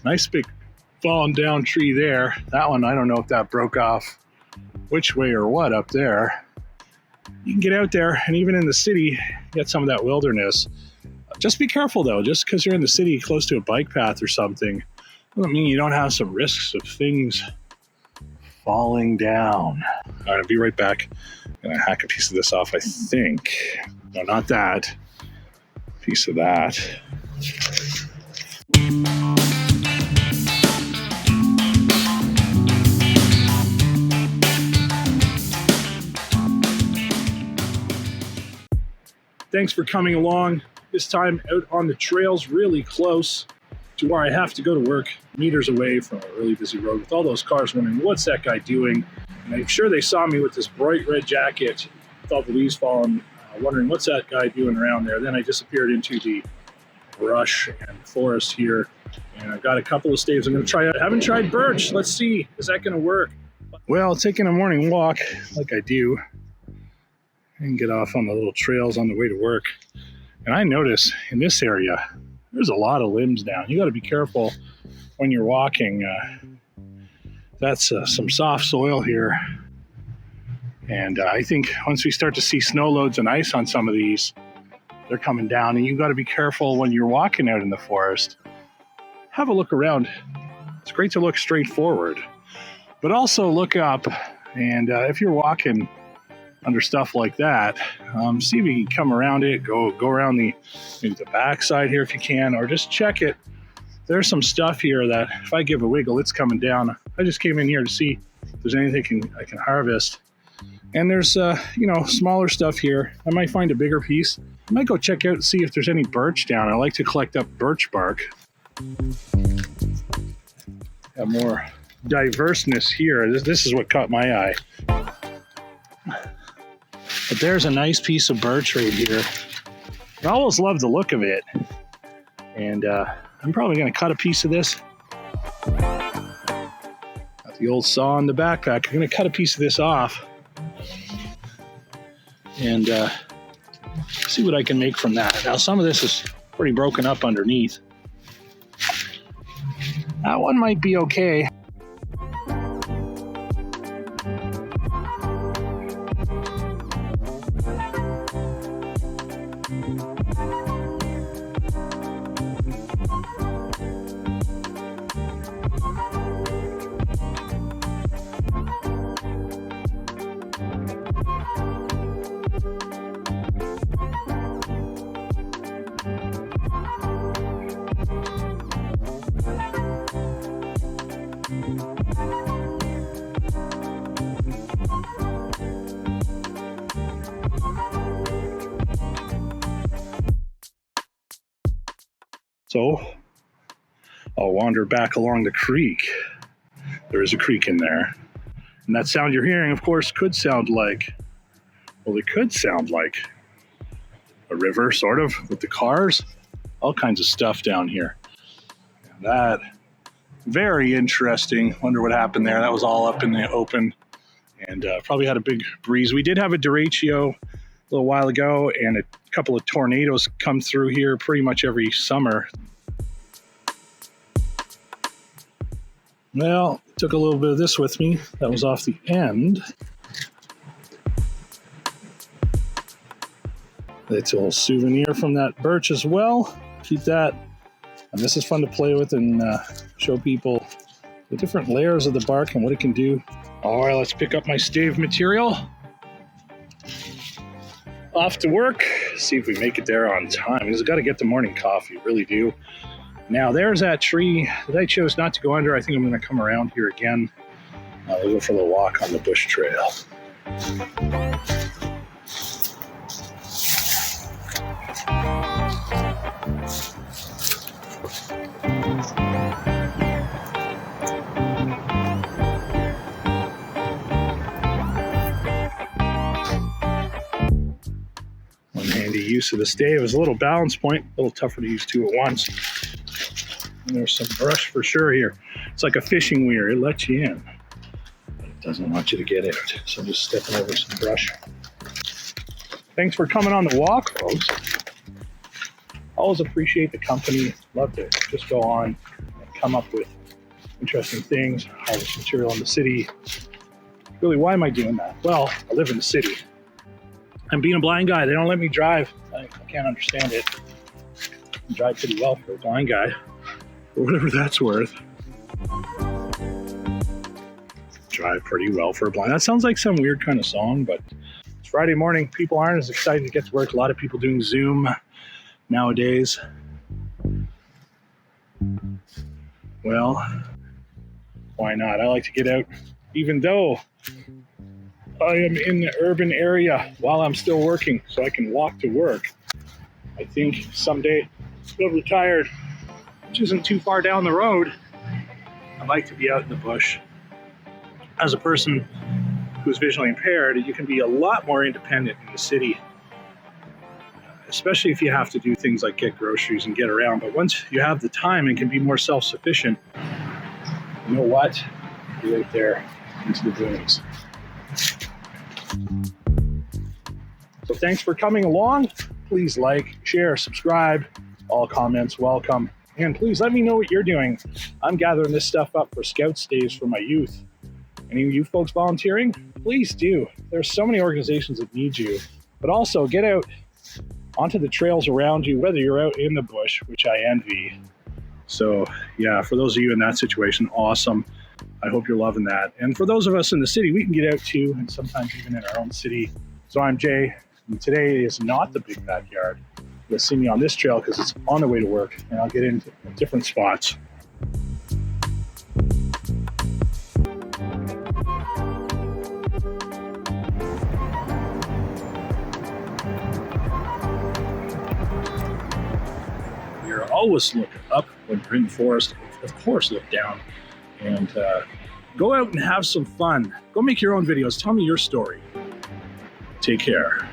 Nice big fallen down tree there. That one, I don't know if that broke off which way or what up there. You can get out there, and even in the city, get some of that wilderness. Just be careful though, just because you're in the city close to a bike path or something, doesn't mean you don't have some risks of things falling down. All right, I'll be right back. I'm gonna hack a piece of this off, I think. No, not that. Piece of that. Thanks for coming along. This time out on the trails, really close to where I have to go to work, meters away from a really busy road with all those cars wondering, what's that guy doing? And I'm sure they saw me with this bright red jacket with all the leaves falling, wondering, what's that guy doing around there? Then I disappeared into the brush and forest here, and I've got a couple of staves I'm going to try out. I haven't tried birch. Let's see, is that going to work? Well, taking a morning walk like I do, and get off on the little trails on the way to work. And I notice in this area, there's a lot of limbs down. You got to be careful when you're walking. That's some soft soil here. And I think once we start to see snow loads and ice on some of these, they're coming down. And you got to be careful when you're walking out in the forest. Have a look around. It's great to look straight forward, but also look up. And if you're walking under stuff like that, see if you can come around it, go around maybe the back side here if you can, or just check it. There's some stuff here that if I give a wiggle, it's coming down. I just came in here to see if there's anything I can harvest. And there's smaller stuff here. I might find a bigger piece. I might go check out and see if there's any birch down. I like to collect up birch bark. Got more diverseness here. This is what caught my eye. But there's a nice piece of birch right here. I always love the look of it. And I'm probably going to cut a piece of this. Got the old saw in the backpack. I'm going to cut a piece of this off. And see what I can make from that. Now, some of this is pretty broken up underneath. That one might be okay. So I'll wander back along the creek. There is a creek in there. And that sound you're hearing, of course, could sound like a river, sort of, with the cars. All kinds of stuff down here. And that, very interesting. Wonder what happened there. That was all up in the open. And probably had a big breeze. We did have a derecho a little while ago, and a couple of tornadoes come through here pretty much every summer. Well, took a little bit of this with me. That was off the end. It's a little souvenir from that birch as well. Keep that. And this is fun to play with and show people the different layers of the bark and what it can do. All right, let's pick up my stave material. Off to work. See if we make it there on time. Because I've got to get the morning coffee, really do. Now, there's that tree that I chose not to go under. I think I'm going to come around here again. We'll go for a little walk on the bush trail. One handy use of the stave is a little balance point, a little tougher to use two at once. And there's some brush for sure here. It's like a fishing weir. It lets you in, but it doesn't want you to get out. So I'm just stepping over some brush. Thanks for coming on the walk, folks. Always appreciate the company. Love to just go on and come up with interesting things, harvest material in the city. Really, why am I doing that? Well, I live in the city. I'm being a blind guy. They don't let me drive. I can't understand it. I drive pretty well for a blind guy, or whatever that's worth. Drive pretty well for a blind. That sounds like some weird kind of song, but it's Friday morning. People aren't as excited to get to work. A lot of people doing Zoom nowadays. Well, why not? I like to get out, even though I am in the urban area while I'm still working, so I can walk to work. I think someday I'll be retired, which isn't too far down the road. I like to be out in the bush. As a person who's visually impaired, you can be a lot more independent in the city, especially if you have to do things like get groceries and get around. But once you have the time and can be more self-sufficient, you know what? You're right there into the boonies. So thanks for coming along. Please like, share, subscribe. All comments welcome. And please let me know what you're doing. I'm gathering this stuff up for Scout Staves for my youth. Any of you folks volunteering? Please do. There's so many organizations that need you. But also get out onto the trails around you, whether you're out in the bush, which I envy. So yeah, for those of you in that situation, awesome. I hope you're loving that. And for those of us in the city, we can get out too, and sometimes even in our own city. So I'm Jay, and today is not the big backyard. You'll see me on this trail because it's on the way to work, and I'll get into different spots. You're always looking up when you're in the forest. Of course, look down and go out and have some fun. Go make your own videos. Tell me your story. Take care.